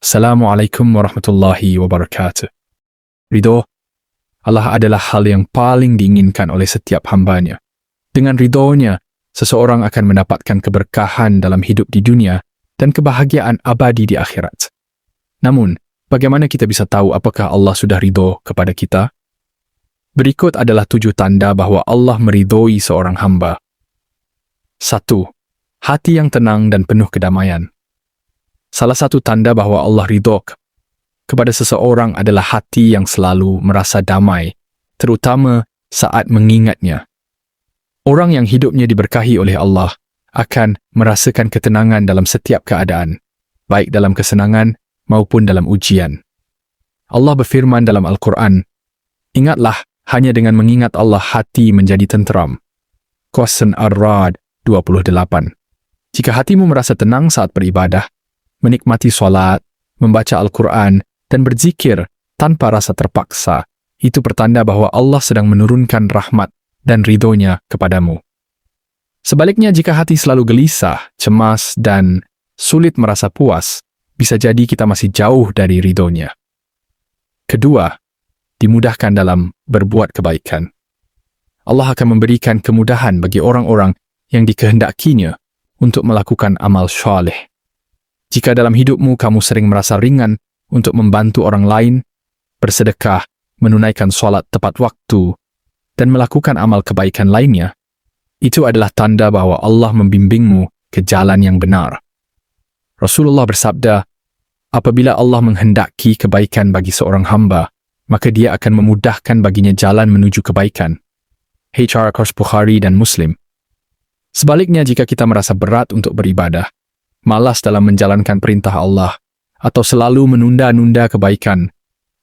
Assalamualaikum warahmatullahi wabarakatuh. Ridho Allah adalah hal yang paling diinginkan oleh setiap hambanya. Dengan ridhonya, seseorang akan mendapatkan keberkahan dalam hidup di dunia dan kebahagiaan abadi di akhirat. Namun, bagaimana kita bisa tahu apakah Allah sudah ridho kepada kita? Berikut adalah 7 tanda bahwa Allah meridhoi seorang hamba. 1. Hati yang tenang dan penuh kedamaian. Salah satu tanda bahwa Allah ridho kepada seseorang adalah hati yang selalu merasa damai, terutama saat mengingatnya. Orang yang hidupnya diberkahi oleh Allah akan merasakan ketenangan dalam setiap keadaan, baik dalam kesenangan maupun dalam ujian. Allah berfirman dalam Al-Quran, "Ingatlah, hanya dengan mengingat Allah hati menjadi tenteram." Qasan Ar-Ra'd 28. Jika hatimu merasa tenang saat beribadah, menikmati solat, membaca Al-Quran, dan berzikir tanpa rasa terpaksa, itu pertanda bahwa Allah sedang menurunkan rahmat dan ridhonya kepadamu. Sebaliknya, jika hati selalu gelisah, cemas, dan sulit merasa puas, bisa jadi kita masih jauh dari ridhonya. Kedua, dimudahkan dalam berbuat kebaikan. Allah akan memberikan kemudahan bagi orang-orang yang dikehendakinya untuk melakukan amal syaleh. Jika dalam hidupmu kamu sering merasa ringan untuk membantu orang lain, bersedekah, menunaikan solat tepat waktu, dan melakukan amal kebaikan lainnya, itu adalah tanda bahwa Allah membimbingmu ke jalan yang benar. Rasulullah bersabda, apabila Allah menghendaki kebaikan bagi seorang hamba, maka dia akan memudahkan baginya jalan menuju kebaikan. HR Bukhari dan Muslim. Sebaliknya, jika kita merasa berat untuk beribadah, malas dalam menjalankan perintah Allah, atau selalu menunda-nunda kebaikan,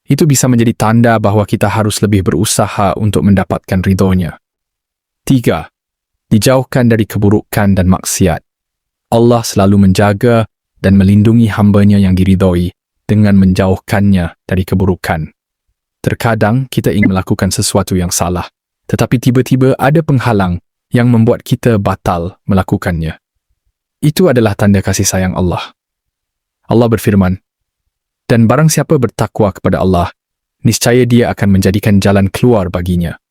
itu bisa menjadi tanda bahwa kita harus lebih berusaha untuk mendapatkan ridhonya. 3. Dijauhkan dari keburukan dan maksiat. Allah selalu menjaga dan melindungi hambanya yang diridhoi dengan menjauhkannya dari keburukan. Terkadang kita ingin melakukan sesuatu yang salah, tetapi tiba-tiba ada penghalang yang membuat kita batal melakukannya. Itu adalah tanda kasih sayang Allah. Allah berfirman, "Dan barang siapa bertakwa kepada Allah, niscaya dia akan menjadikan jalan keluar baginya."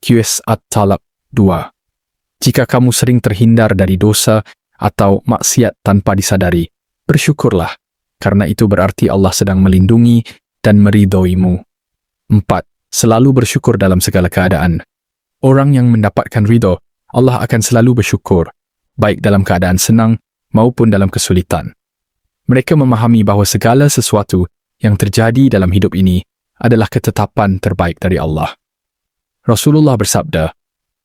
QS At-Talaq 2. Jika kamu sering terhindar dari dosa atau maksiat tanpa disadari, bersyukurlah, karena itu berarti Allah sedang melindungi dan meridhoimu. 4. Selalu bersyukur dalam segala keadaan. Orang yang mendapatkan ridho, Allah akan selalu bersyukur, baik dalam keadaan senang maupun dalam kesulitan. Mereka memahami bahwa segala sesuatu yang terjadi dalam hidup ini adalah ketetapan terbaik dari Allah. Rasulullah bersabda,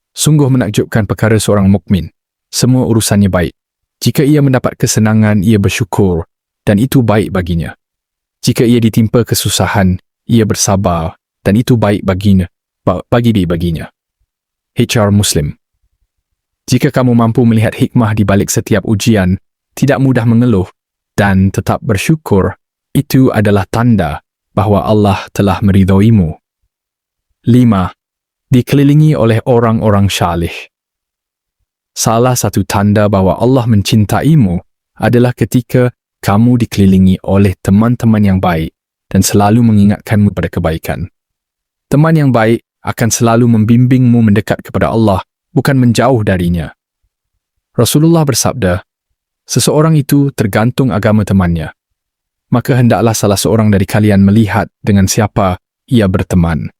"Sungguh menakjubkan perkara seorang mukmin. Semua urusannya baik. Jika ia mendapat kesenangan, ia bersyukur, dan itu baik baginya. Jika ia ditimpa kesusahan, ia bersabar, dan itu baik baginya." HR Muslim. Jika kamu mampu melihat hikmah di balik setiap ujian, tidak mudah mengeluh, dan tetap bersyukur, itu adalah tanda bahwa Allah telah meridhoimu. 5. Dikelilingi oleh orang-orang saleh. Salah satu tanda bahwa Allah mencintaimu adalah ketika kamu dikelilingi oleh teman-teman yang baik dan selalu mengingatkanmu pada kebaikan. Teman yang baik akan selalu membimbingmu mendekat kepada Allah, bukan menjauh darinya. Rasulullah bersabda, seseorang itu tergantung agama temannya. Maka hendaklah salah seorang dari kalian melihat dengan siapa ia berteman.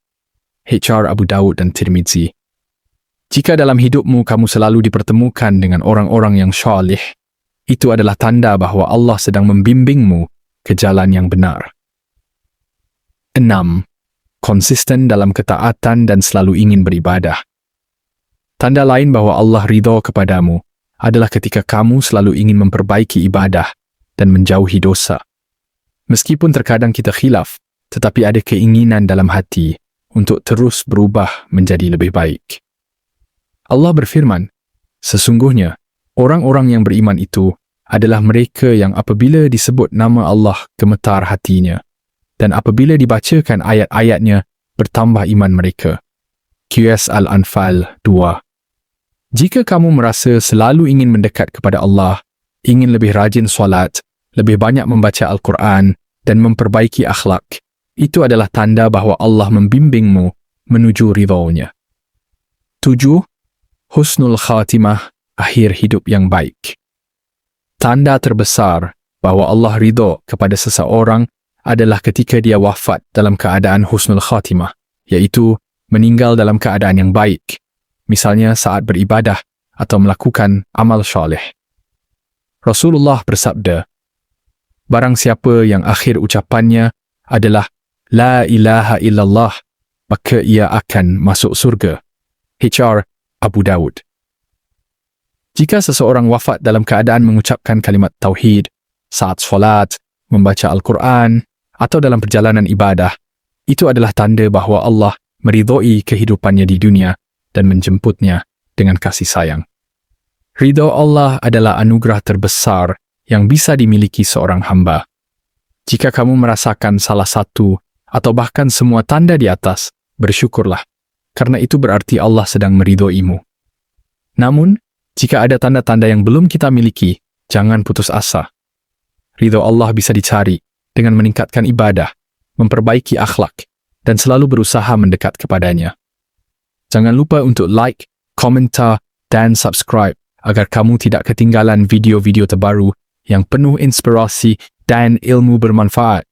HR Abu Dawud dan Tirmizi. Jika dalam hidupmu kamu selalu dipertemukan dengan orang-orang yang salih, itu adalah tanda bahwa Allah sedang membimbingmu ke jalan yang benar. 6. Konsisten dalam ketaatan dan selalu ingin beribadah. Tanda lain bahwa Allah ridho kepadamu adalah ketika kamu selalu ingin memperbaiki ibadah dan menjauhi dosa. Meskipun terkadang kita khilaf, tetapi ada keinginan dalam hati untuk terus berubah menjadi lebih baik. Allah berfirman, sesungguhnya orang-orang yang beriman itu adalah mereka yang apabila disebut nama Allah gemetar hatinya, dan apabila dibacakan ayat-ayatnya bertambah iman mereka. QS Al-Anfal 2. Jika kamu merasa selalu ingin mendekat kepada Allah, ingin lebih rajin solat, lebih banyak membaca Al-Quran, dan memperbaiki akhlak, itu adalah tanda bahawa Allah membimbingmu menuju ridhonya. 7. Husnul khatimah, akhir hidup yang baik. Tanda terbesar bahawa Allah ridho kepada seseorang adalah ketika dia wafat dalam keadaan husnul khatimah, iaitu meninggal dalam keadaan yang baik, misalnya saat beribadah atau melakukan amal soleh. Rasulullah bersabda, barang siapa yang akhir ucapannya adalah La ilaha illallah, maka ia akan masuk surga. HR Abu Dawud. Jika seseorang wafat dalam keadaan mengucapkan kalimat tauhid, saat solat, membaca Al-Quran, atau dalam perjalanan ibadah, itu adalah tanda bahawa Allah meridhoi kehidupannya di dunia dan menjemputnya dengan kasih sayang. Ridho Allah adalah anugerah terbesar yang bisa dimiliki seorang hamba. Jika kamu merasakan salah satu atau bahkan semua tanda di atas, bersyukurlah, karena itu berarti Allah sedang meridhoimu. Namun, jika ada tanda-tanda yang belum kita miliki, jangan putus asa. Ridho Allah bisa dicari dengan meningkatkan ibadah, memperbaiki akhlak, dan selalu berusaha mendekat kepadanya. Jangan lupa untuk like, komentar, dan subscribe agar kamu tidak ketinggalan video-video terbaru yang penuh inspirasi dan ilmu bermanfaat.